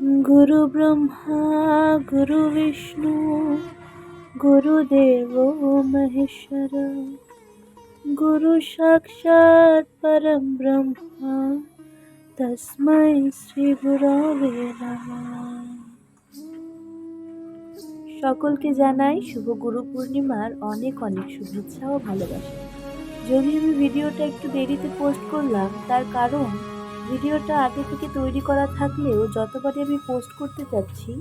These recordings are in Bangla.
गुरु ब्रह्मा गुरु विष्णु गुरुदेवो महेश्वर गुरु साक्षात् परम ब्रह्मा तस्मै শ্রী গুরবে নমঃ। সকলকে জানাই শুভ গুরু পূর্ণিমার অনেক অনেক শুভেচ্ছা ও ভালোবাসা। যদি আমি ভিডিওটা একটু দেরিতে পোস্ট করলাম, তার কারণ ভিডিওটা আগে থেকে তৈরি করা থাকলেও যতবারই আমি পোস্ট করতে যাচ্ছি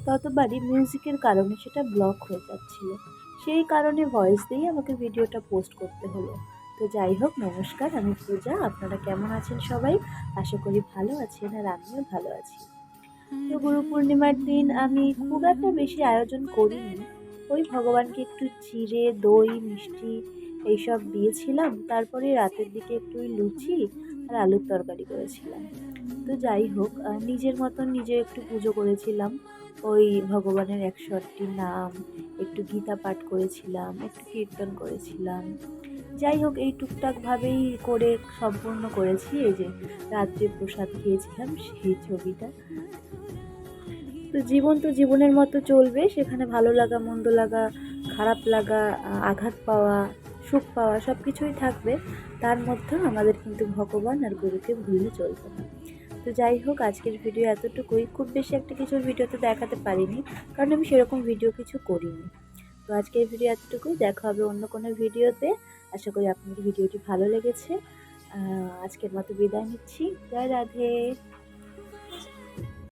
ততবারই মিউজিকের কারণে সেটা ব্লক হয়ে যাচ্ছিল। সেই কারণে ভয়েস দিয়েই আমাকে ভিডিওটা পোস্ট করতে হলো। তো যাই হোক, নমস্কার, আমি পূজা। আপনারা কেমন আছেন সবাই? আশা করি ভালো আছেন, আর আমিও ভালো আছি। তো গুরু পূর্ণিমার দিন আমি খুব একটা বেশি আয়োজন করিনি। ওই ভগবানকে একটু চিড়ে, দই, মিষ্টি এইসব দিয়েছিলাম। তারপরে রাতের দিকে একটু লুচি আর আলুর তরকারি করেছিলাম। তো যাই হোক, নিজের মতন নিজে একটু পুজো করেছিলাম। ওই ভগবানের 108টি নাম, একটু গীতা পাঠ করেছিলাম, একটু কীর্তন করেছিলাম। যাই হোক, এই টুকটাকভাবেই করে সম্পূর্ণ করেছি। এই যে রাত্রে প্রসাদ খেয়েছিলাম, সেই ছবিটা। তো জীবন তো জীবনের মতো চলবে, সেখানে ভালো লাগা, মন্দ লাগা, খারাপ লাগা, আঘাত পাওয়া, সুখ পাওয়া সব কিছুই থাকবে। তার মধ্যেও আমাদের কিন্তু ভগবান আর গুরুকে ভুললে চলবে না। তো যাই হোক, আজকের ভিডিও এতটুকুই। খুব বেশি একটা কিছু ভিডিওতে দেখাতে পারিনি, কারণ আমি সেরকম ভিডিও কিছু করিনি। তো আজকের ভিডিও এতটুকুই। দেখা হবে অন্য কোনো ভিডিওতে। আশা করি আপনাদের ভিডিওটি ভালো লেগেছে। আজকের মতো বিদায় নিচ্ছি। জয় রাধে।